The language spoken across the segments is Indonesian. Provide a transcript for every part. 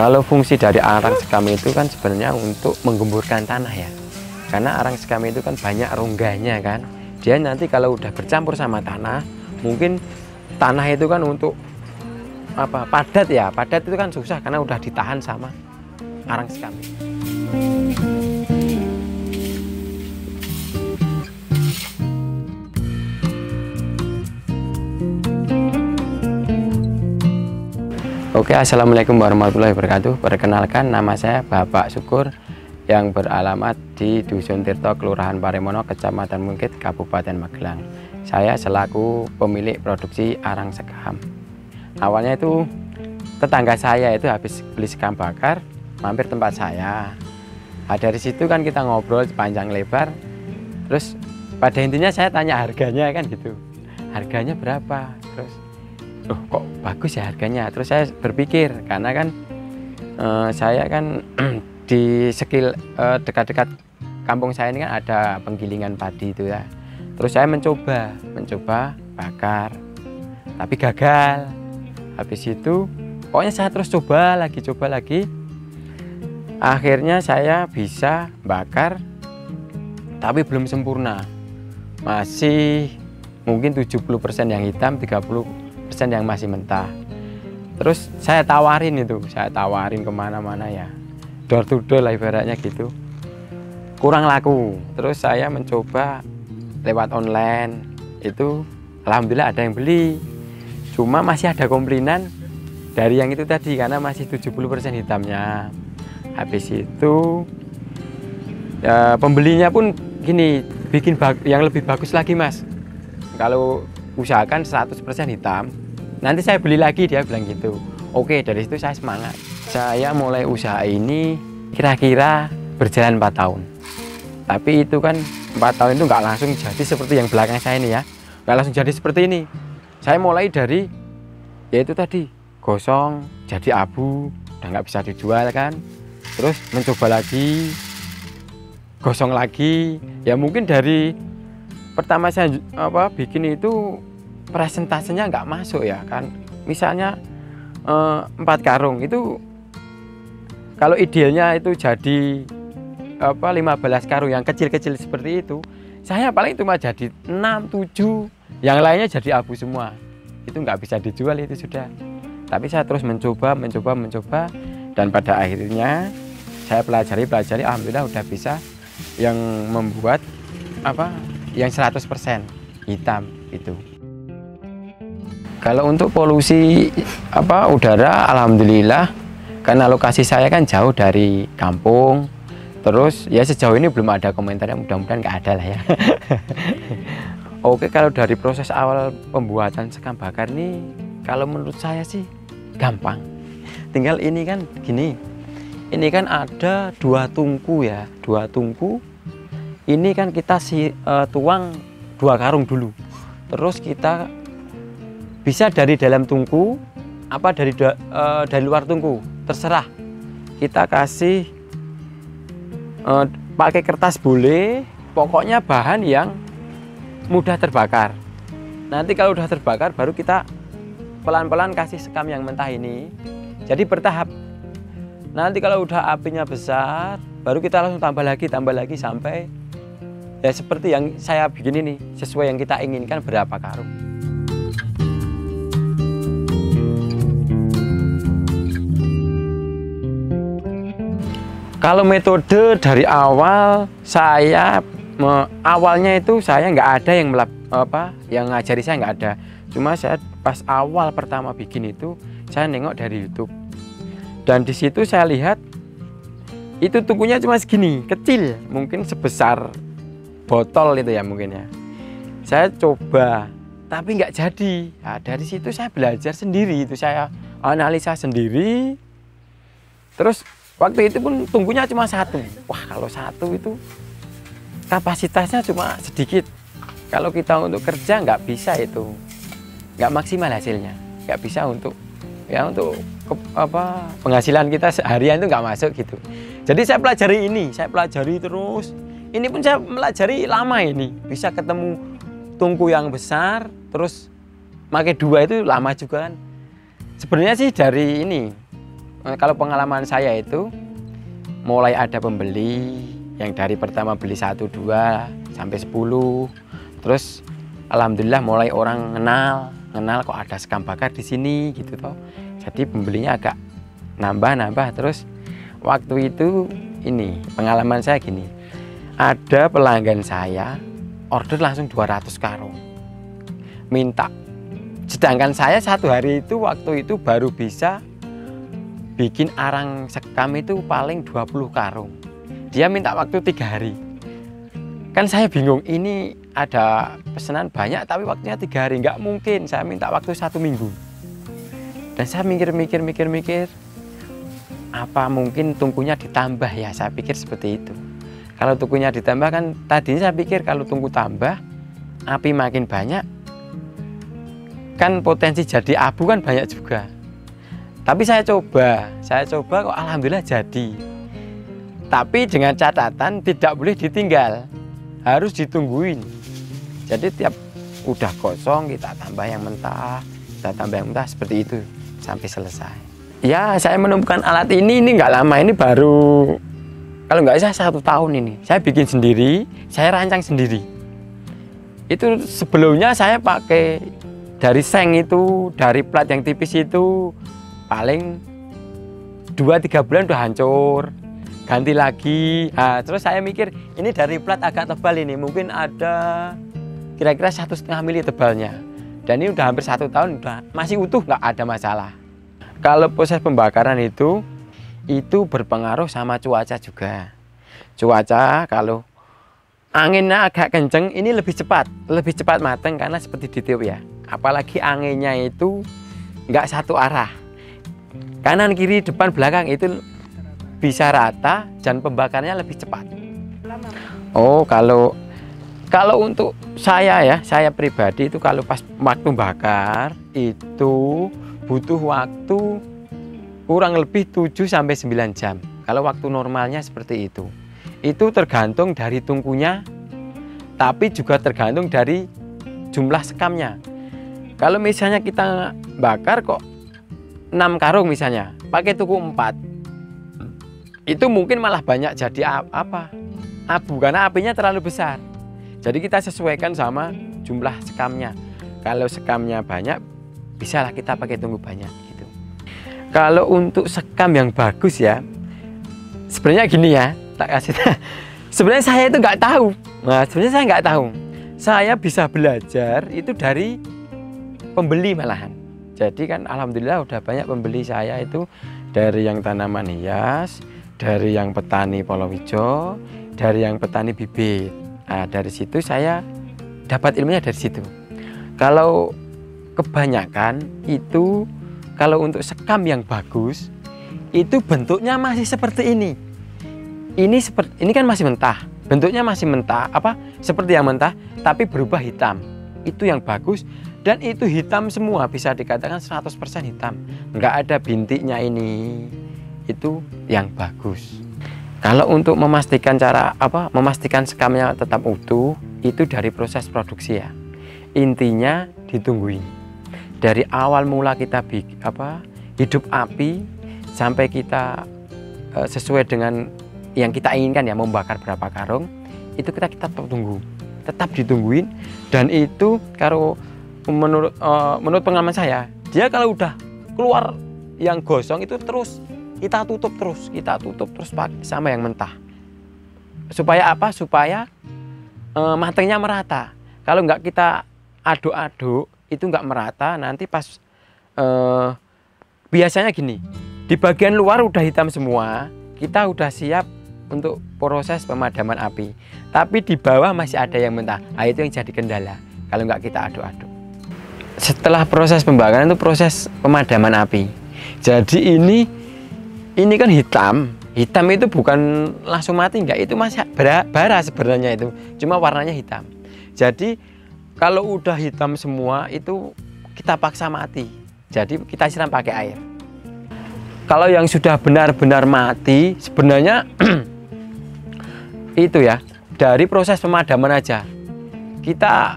Kalau fungsi dari arang sekam itu kan sebenarnya untuk menggemburkan tanah ya. Karena arang sekam itu kan banyak rongganya kan. Dia nanti kalau udah bercampur sama tanah, mungkin tanah itu kan untuk apa? Padat ya. Padat itu kan susah karena udah ditahan sama arang sekam. Oke, assalamualaikum warahmatullahi wabarakatuh. Perkenalkan, nama saya Bapak Syukur yang beralamat di Dusun Tirto, Kelurahan Paremono, Kecamatan Mungkit, Kabupaten Magelang. Saya selaku pemilik produksi arang sekam. Awalnya itu tetangga saya itu habis beli sekam bakar, mampir tempat saya. Nah, dari situ kan kita ngobrol panjang lebar. Terus pada intinya saya tanya harganya kan gitu. Harganya berapa? Terus loh, kok bagus ya harganya. Terus saya berpikir karena kan saya kan di dekat-dekat kampung saya ini kan ada penggilingan padi itu ya. Terus saya mencoba bakar, tapi gagal. Habis itu pokoknya saya terus coba lagi. Akhirnya saya bisa bakar, tapi belum sempurna. Masih mungkin 70% yang hitam, 30% yang masih mentah. Terus saya tawarin kemana-mana ya, door to door lah ibaratnya gitu, kurang laku. Terus saya mencoba lewat online, itu alhamdulillah ada yang beli, cuma masih ada komplainan dari yang itu tadi karena masih 70% hitamnya. Habis itu ya, pembelinya pun gini, bikin yang lebih bagus lagi mas, kalau usahakan 100% hitam, nanti saya beli lagi, dia bilang gitu. Oke, dari situ saya semangat. Saya mulai usaha ini kira-kira berjalan 4 tahun. Tapi itu kan 4 tahun itu nggak langsung jadi seperti yang belakang saya ini ya. Nggak langsung jadi seperti ini. Saya mulai dari, yaitu tadi, gosong, jadi abu, udah nggak bisa dijual kan. Terus mencoba lagi, gosong lagi. Ya mungkin dari pertama saya bikin itu presentasenya nggak masuk ya kan. Misalnya 4 karung itu kalau idealnya itu jadi 15 karung yang kecil-kecil seperti itu, saya paling cuma jadi 6, 7, yang lainnya jadi abu semua. Itu nggak bisa dijual itu sudah. Tapi saya terus mencoba dan pada akhirnya saya pelajari, alhamdulillah udah bisa yang membuat yang 100% hitam itu. Kalau untuk polusi udara, alhamdulillah karena lokasi saya kan jauh dari kampung. Terus ya sejauh ini belum ada komentarnya, mudah-mudahan nggak ada lah ya. Oke, kalau dari proses awal pembuatan sekam bakar ini, kalau menurut saya sih gampang. Tinggal ini kan gini, ini kan ada 2 tungku ya, 2 tungku. Ini kan kita tuang 2 karung dulu. Terus kita bisa dari dalam tungku, dari luar tungku, terserah. Kita kasih pakai kertas boleh, pokoknya bahan yang mudah terbakar. Nanti kalau udah terbakar baru kita pelan-pelan kasih sekam yang mentah ini. Jadi bertahap. Nanti kalau udah apinya besar, baru kita langsung tambah lagi sampai ya seperti yang saya bikin ini, sesuai yang kita inginkan berapa karung. Kalau metode dari awal awalnya itu saya nggak ada yang ngajari, saya nggak ada. Cuma saya pas awal pertama bikin itu saya nengok dari YouTube dan di situ saya lihat itu tungkunya cuma segini, kecil, mungkin sebesar botol itu ya mungkin ya. Saya coba tapi nggak jadi. Nah, dari situ saya belajar sendiri, itu saya analisa sendiri. Terus waktu itu pun tungkunya cuma 1. Wah, kalau 1 itu kapasitasnya cuma sedikit. Kalau kita untuk kerja nggak bisa, itu nggak maksimal hasilnya, nggak bisa untuk penghasilan kita seharian itu nggak masuk gitu. Jadi saya pelajari terus. Ini pun saya pelajari lama, ini bisa ketemu tungku yang besar, terus pakai 2 itu lama juga kan. Sebenarnya sih dari ini kalau pengalaman saya itu mulai ada pembeli yang dari pertama beli 1, 2 sampai 10. Terus alhamdulillah mulai orang kenal kok ada sekam bakar di sini gitu toh. Jadi pembelinya agak nambah. Terus waktu itu ini pengalaman saya gini. Ada pelanggan saya order langsung 200 karung. Minta. Sedangkan saya satu hari itu waktu itu baru bisa bikin arang sekam itu paling 20 karung. Dia minta waktu 3 hari. Kan saya bingung, ini ada pesanan banyak tapi waktunya 3 hari. Nggak mungkin, saya minta waktu 1 minggu. Dan saya mikir, apa mungkin tungkunya ditambah ya? Saya pikir seperti itu. Kalau tungkunya ditambah kan tadinya saya pikir kalau tungku tambah, api makin banyak, kan potensi jadi abu kan banyak juga. Tapi saya coba kok alhamdulillah jadi. Tapi dengan catatan tidak boleh ditinggal, harus ditungguin. Jadi tiap udah kosong kita tambah yang mentah, seperti itu sampai selesai. Ya saya menemukan alat ini nggak lama, ini baru kalau nggak salah 1 tahun ini. Saya bikin sendiri, saya rancang sendiri. Itu sebelumnya saya pakai dari seng itu, dari plat yang tipis itu paling 2-3 bulan udah hancur, ganti lagi. Nah, terus saya mikir ini dari plat agak tebal ini, mungkin ada kira-kira 1,5 mili tebalnya. Dan ini udah hampir 1 tahun, udah masih utuh, nggak ada masalah. Kalau proses pembakaran itu berpengaruh sama cuaca juga. Cuaca kalau anginnya agak kenceng ini lebih cepat matang karena seperti di tiup ya. Apalagi anginnya itu nggak satu arah, kanan kiri depan belakang itu bisa rata dan pembakarnya lebih cepat. Oh kalau untuk saya pribadi itu kalau pas waktu bakar itu butuh waktu kurang lebih 7-9 jam. Kalau waktu normalnya seperti itu. Itu tergantung dari tungkunya, tapi juga tergantung dari jumlah sekamnya. Kalau misalnya kita bakar kok 6 karung misalnya, pakai tungku 4, itu mungkin malah banyak jadi abu karena apinya terlalu besar. Jadi kita sesuaikan sama jumlah sekamnya. Kalau sekamnya banyak, bisalah kita pakai tungku banyak gitu. Kalau untuk sekam yang bagus ya, sebenarnya gini ya, tak kasih. Sebenarnya saya itu nggak tahu. Nah, sebenarnya saya nggak tahu. Saya bisa belajar itu dari pembeli malahan. Jadi kan alhamdulillah udah banyak pembeli saya itu dari yang tanaman hias, dari yang petani palawija, dari yang petani bibit. Nah, dari situ saya dapat ilmunya dari situ. Kalau kebanyakan itu kalau untuk sekam yang bagus itu bentuknya masih seperti ini. Ini kan masih mentah. Bentuknya masih mentah, seperti yang mentah tapi berubah hitam. Itu yang bagus dan itu hitam semua, bisa dikatakan 100% hitam. Nggak ada bintiknya ini. Itu yang bagus. Kalau untuk memastikan memastikan sekamnya tetap utuh, itu dari proses produksi ya. Intinya ditungguin. Dari awal mula kita hidup api sampai kita sesuai dengan yang kita inginkan ya, membakar berapa karung, itu kita tetap tunggu, tetap ditungguin. Dan itu kalau menurut pengalaman saya, dia kalau udah keluar yang gosong itu terus kita tutup terus sama yang mentah. Supaya supaya matangnya merata. Kalau nggak kita aduk-aduk itu nggak merata, nanti pas biasanya gini, di bagian luar udah hitam semua, kita udah siap untuk proses pemadaman api, tapi di bawah masih ada yang mentah. Nah, itu yang jadi kendala kalau nggak kita aduk-aduk. Setelah proses pembakaran itu proses pemadaman api. Jadi ini kan hitam itu bukan langsung mati, enggak, itu masih bara sebenarnya, itu cuma warnanya hitam. Jadi kalau udah hitam semua itu kita paksa mati, jadi kita siram pakai air. Kalau yang sudah benar-benar mati sebenarnya itu ya dari proses pemadaman aja kita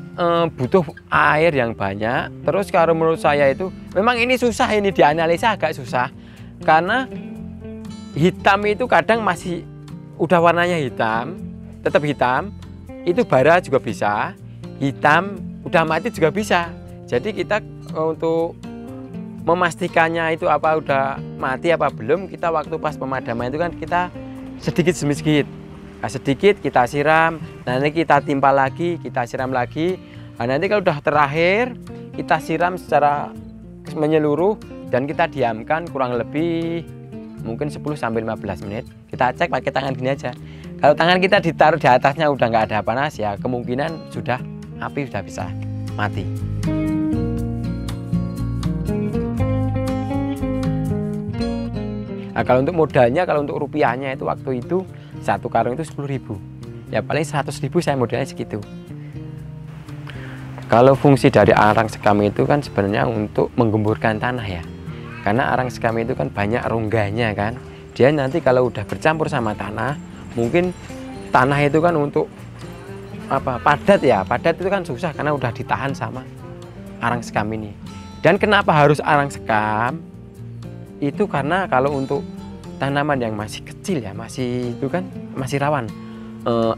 butuh air yang banyak. Terus kalau menurut saya itu memang ini susah, ini dianalisa agak susah. Karena hitam itu kadang masih udah warnanya hitam, tetap hitam, itu bara juga bisa, hitam udah mati juga bisa. Jadi kita untuk memastikannya itu apa udah mati apa belum, kita waktu pas pemadaman itu kan kita sedikit demi sedikit, nah, sedikit kita siram, nanti kita timpa lagi, kita siram lagi. Nah, nanti kalau udah terakhir kita siram secara menyeluruh dan kita diamkan kurang lebih mungkin 10-15 menit. Kita cek pakai tangan gini aja. Kalau tangan kita ditaruh di atasnya udah nggak ada panas, ya kemungkinan sudah api sudah bisa mati. Nah, kalau untuk modalnya, kalau untuk rupiahnya itu waktu itu satu karung itu 10.000. Ya paling 100.000 saya modalnya segitu. Kalau fungsi dari arang sekam itu kan sebenarnya untuk menggemburkan tanah ya. Karena arang sekam itu kan banyak rongganya kan. Dia nanti kalau udah bercampur sama tanah, mungkin tanah itu kan untuk apa? Padat ya. Padat itu kan susah karena udah ditahan sama arang sekam ini. Dan kenapa harus arang sekam? Itu karena kalau untuk tanaman yang masih kecil ya, masih itu kan masih rawan.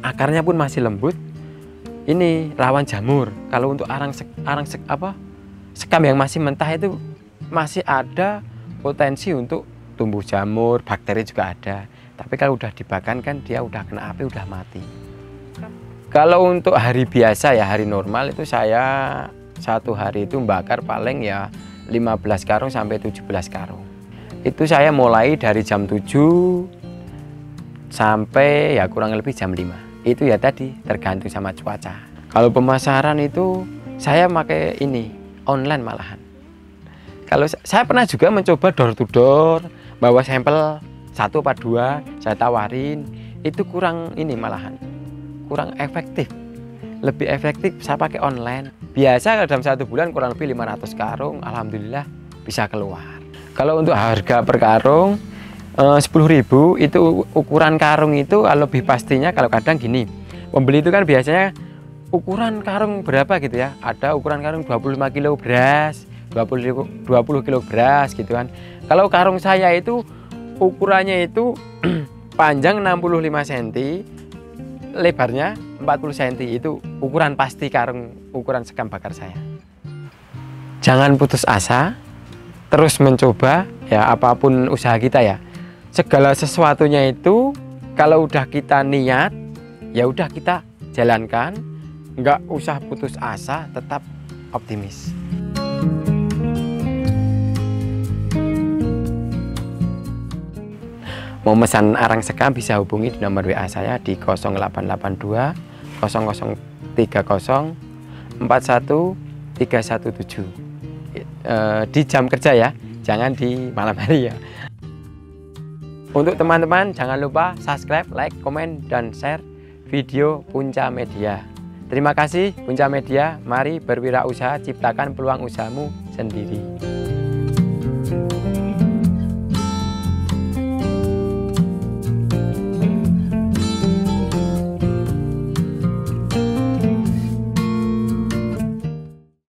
Akarnya pun masih lembut. Ini rawan jamur. Kalau untuk sekam yang masih mentah itu masih ada potensi untuk tumbuh jamur, bakteri juga ada. Tapi kalau udah dibakar kan dia udah kena api, udah mati. Kalau untuk hari biasa ya, hari normal itu saya satu hari itu membakar paling ya 15 karung sampai 17 karung. Itu saya mulai dari jam 7 sampai ya kurang lebih jam 5. Itu ya tadi tergantung sama cuaca. Kalau pemasaran itu saya pakai ini online malahan. Kalau saya pernah juga mencoba door to door, bawa sampel 1 apa 2, saya tawarin, itu kurang ini malahan, kurang efektif. Lebih efektif saya pakai online. Biasa kalau dalam 1 bulan kurang lebih 500 karung, alhamdulillah bisa keluar. Kalau untuk harga per karung 10.000 itu ukuran karung itu kalau lebih pastinya kalau kadang gini, pembeli itu kan biasanya ukuran karung berapa gitu ya, ada ukuran karung 25 kilo beras, 20 kilo beras gitu kan. Kalau karung saya itu ukurannya itu panjang 65 cm, lebarnya 40 cm, itu ukuran pasti karung ukuran sekam bakar saya. Jangan putus asa, terus mencoba ya, apapun usaha kita ya. Segala sesuatunya itu kalau udah kita niat ya udah kita jalankan, nggak usah putus asa, tetap optimis. Mau pesan arang sekam bisa hubungi di nomor WA saya di 0882 0030 41 317 di jam kerja ya, jangan di malam hari ya. Untuk teman-teman jangan lupa subscribe, like, komen, dan share video Punca Media. Terima kasih Punca Media, mari berwirausaha, ciptakan peluang usahamu sendiri.